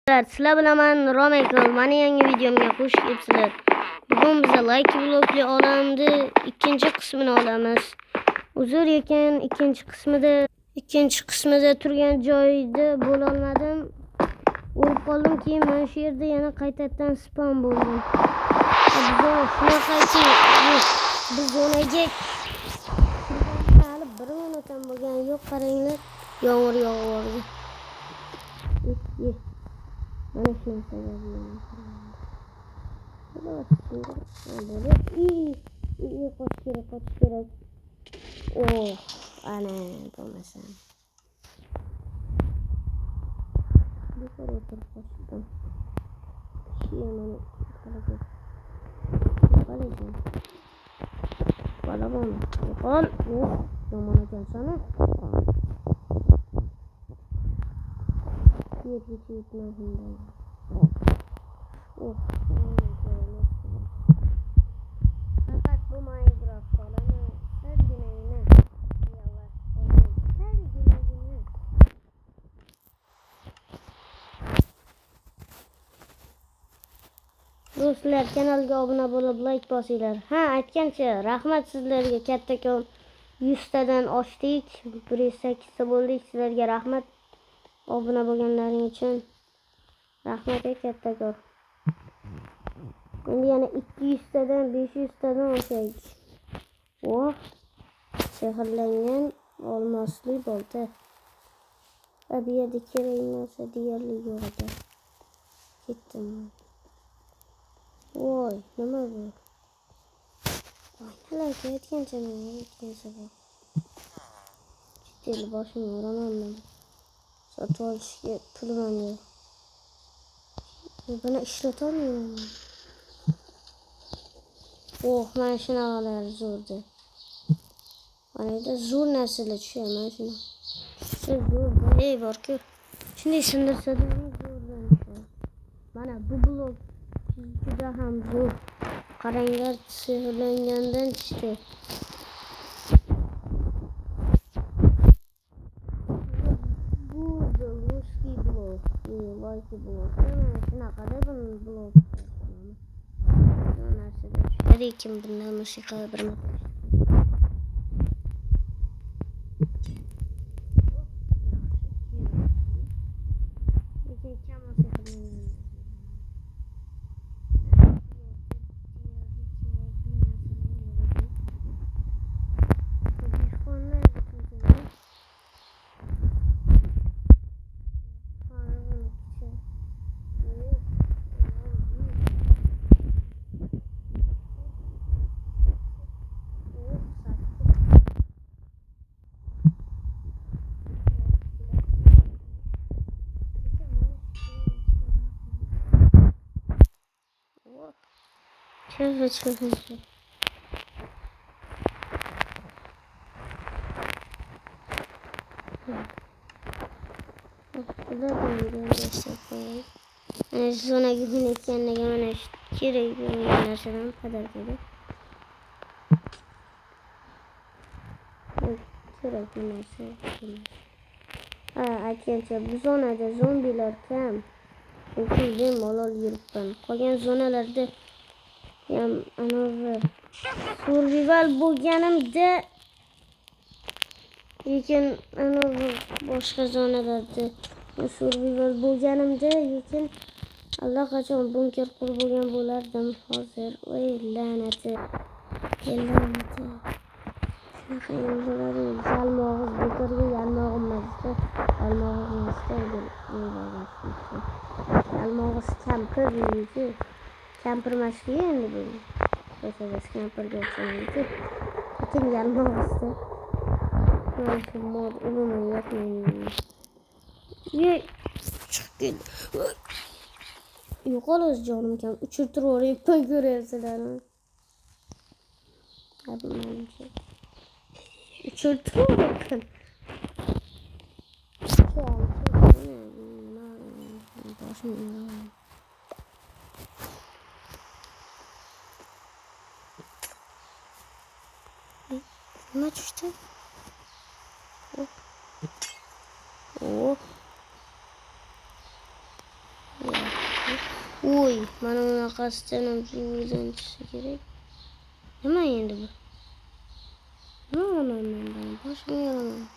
Sizlar bilan men Romekol. Meni yangi videomga xush kelibsizlar. Bugun biz like blokli olamni ikkinchi qismini olamiz. Uzr ekan ikkinchi qismida turgan joyda bo'la olmadim. O'lib qoldim, keyin men shu yerda yana qaytadan spam bo'ldim. Shunaqaki biz zonaga hali 1 minut ham bo'lgan yo'q, qaranglar. Yomg'ir yog'yapti. Mana shunaqa gaplarni qoch kerak. Ana bo'lmasam. Yuqori o'tirib qochdim. Yo'qol. Yomon ekansana. Fakat bu Minecraft olanı her güneyine do'stlar, kanalga obuna bo'lib like bosinglar. Aytgancha rahmat sizlarga, kattakon 100 tadan oshdik, 108 ta bo'ldik. Sizlarga rahmat obuna bo'lganlaring uchun. Rahmat kattakon. Endi yana 200 tadan 500 tadan oshaylik. Sehrlangan olmosli bolta. Bu yerda kerak narsa deyarli yo'q edi. Ketdim. Voy, nima bu? Oynalarga aytgancha men aytgancha bu. Chiqdi boshimni uraman. Sotib olishga pulim ham yo'q. Buni ishlatolmayman. Mana shunaqalar zo'rdi. Mana yerda zo'r narsalar tushaman shuni. Zo'r bor-ku. Shunday sindirsa-da zo'rdan tushadi. Mana bu blok juda ham zo'r. Qaranglar, sehrlangandan chiqdi. Bu Luski blok. Luski blok. Shunaqada bu blok. Lekin bundan musiqa bir Çok. Sonra gidin ekranına hemen kirayı yanaşalım kadar gibi. Kirayı yanaşalım. Aytgancha bu zonada zombilar kam. Chunki men malol yuribman. Qolgan zonalarda ham anavi survival bo'lganimda, lekin anavi boshqa zonalarda survival bo'lganimda, lekin allaqachon bunker qurib bo'lgan bo'lardim hozir. Voy la'nati. Shunaqa ham bo'ladi. Yalmog'iz bekorga yalmog'imizda yalmog'iz kampir deydi. Kampirmashki endi bu. Biz kampirga o'xshamaydi. Lekin yalmog'izda shu mod umuman yoqmaydi. Chiqib yo'qol o'z jonim kam. Uchirtirib yuborayapman, ko'ryapsizlarmi? Uchirtirib yuborayapman. Nima tushdi? Oy, mana bunaqasidan ham suvdan chiqsa kerak. Nima endi bu? Nima olaman men? Boshimga olaman.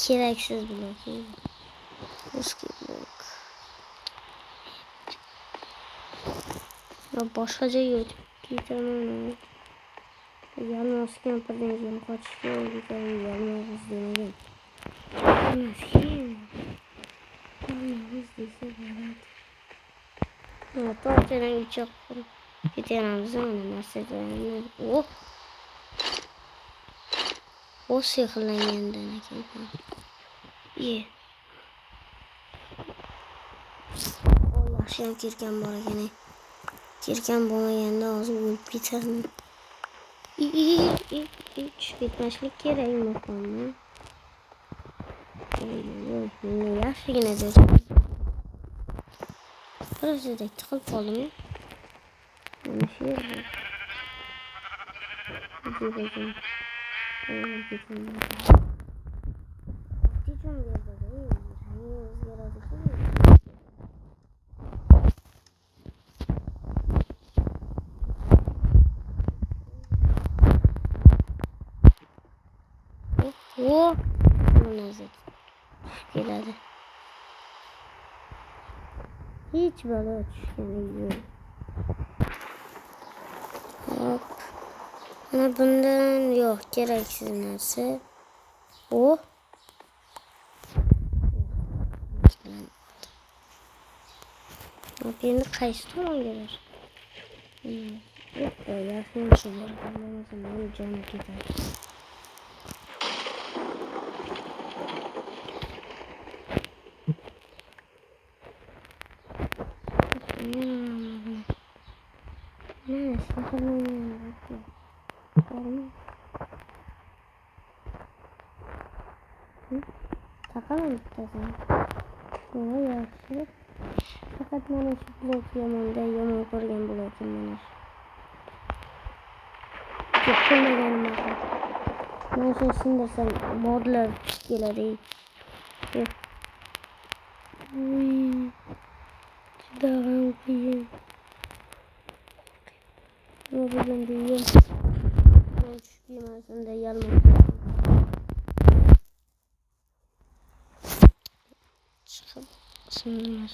Keraksiz blok. Eski blok. Ya boshqa joyga o'tib ketaman. Yalmaz kampirdan keyin qochishga o'rgatgan yalmaz izlamagan. Yalmaz desa bo'ladi. To'g'ri uchoq qurib ketaveramiz mana narsalarni. O sehrlangandan ekan. Yaxshi ham kirgan bor ekan. Kirgan bo'lmaganda hozir o'lib ketardim. Tushib ketmaslik kerak maqomni. Menga yaxshigina deb. Qarasida tiqilib qoldimmi? Mana shu yerda. Keladi. Hiç balo tushgani yo'q. Hop. Mana bundan yo'q, keraksiz narsa. Endi qaysi tomonga bor? Yo'q, yaxshi shu bor. Mana jonim ketadi. Taqalam bittasin. Nima yaxshi. Faqat mana shu blok yomon ko'rgan blokim mana shu. Ko'rmaganim ma'qul. Mana shu sindirsam modlar keladi. Juda ham qiyin. Nima bo'lgan deyim. Men tushmasimda yalmay. Chiqib sindirmas.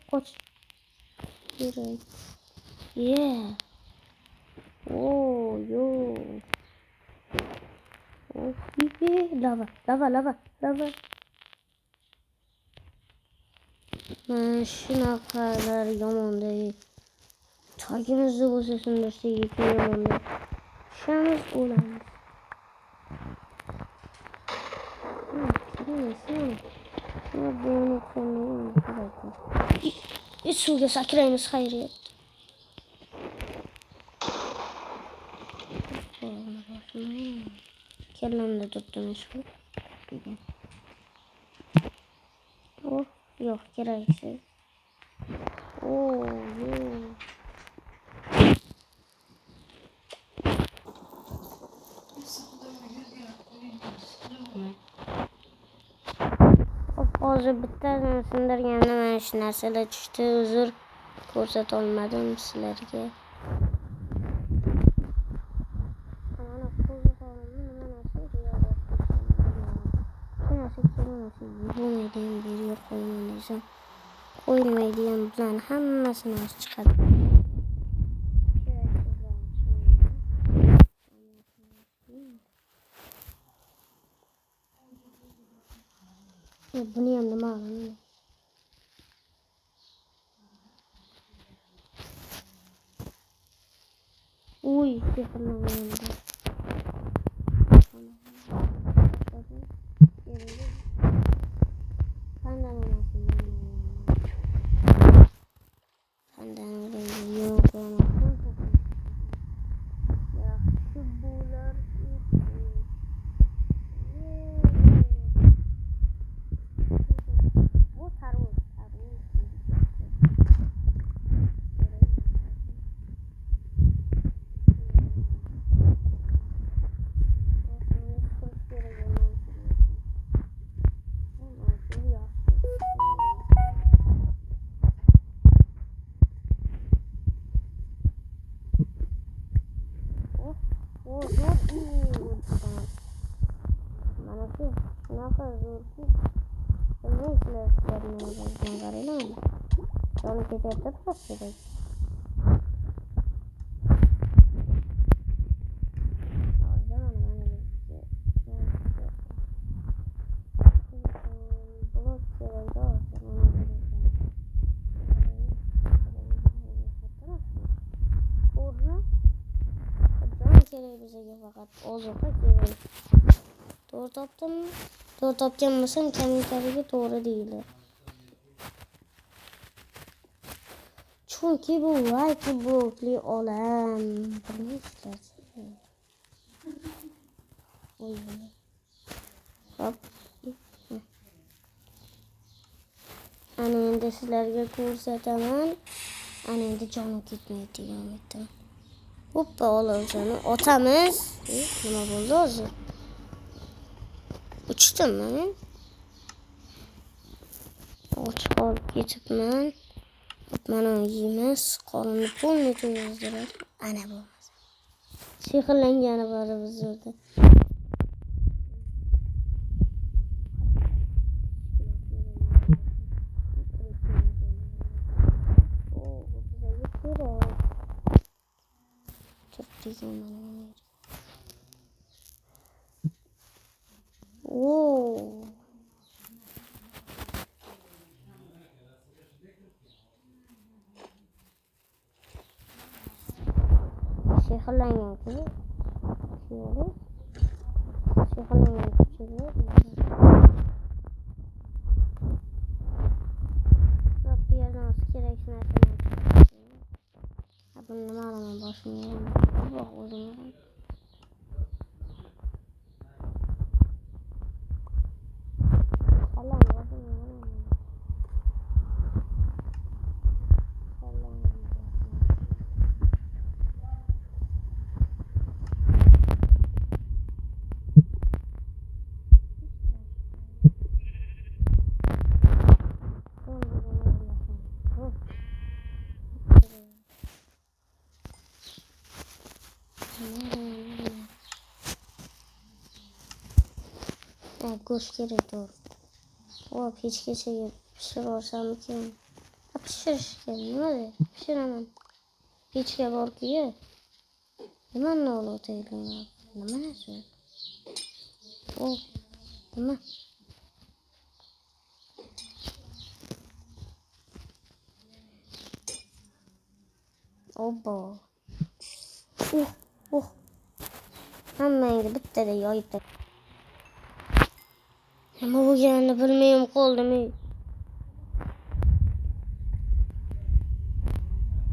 Qoch. Kerak. Yo. Lava. Mana shunaqalar yomonda. Tagimizda bo'lsa sindirsak yomonda. Tushamiz, o'lamiz. Suvga sakraymiz, xayriyat. Kellamda tutdim shu. Yo'q, keraksiz. Hozir bittasini sindirganimda mana shu narsalar tushdi. Uzr ko'rsata olmadim sizlarga. Qo'ymaydigan bilan hammasini o'z chiqadi. Buni ham nima qilaman? Sehrlanganimda. Shunaqa zo'rki. Bilmaysizlar sizlar nima bo'lgan qaranglar. Joni ketyapti pastda. Kerak bizga faqat ozuqa kerak. To'g'ri topdimmi? To'g'ri topgan bo'lsam kommentariyaga to'g'ri deydilar. Chunki bu like blokli olam. Bilmaysizlar. Voy. Hop. Ana endi sizlarga ko'rsataman. Ana endi jonim ketmaydi degan umiddaman. Hoppa olovchani otamiz. Nima bo'ldi hozir? Uchdimmi men? Ochib olib ketibman. Hop mana yeymiz. Qorinni polniy to'ydiradi. Ana bo'lmasa. Sehrlangani bor bizda. Oo. Sehrlangan kuchi. Şöyle. Sehrlangan kuchiga. Bak bu yerdan kerakli narsani. Buni nima qilaman boshimga? Bak o'zim. Go'sht kerak to'g'ri. Hop hechgacha pishirib olsamikin. Pishirish kerak. Nima deydi? Pishiraman. Pechga bor-ku. Nimani olib o'taylik? Nima narsa? Oh, nima? Obbo. Hammangni bittada yoyib. Nima bo'lganini bilmayman qoldim.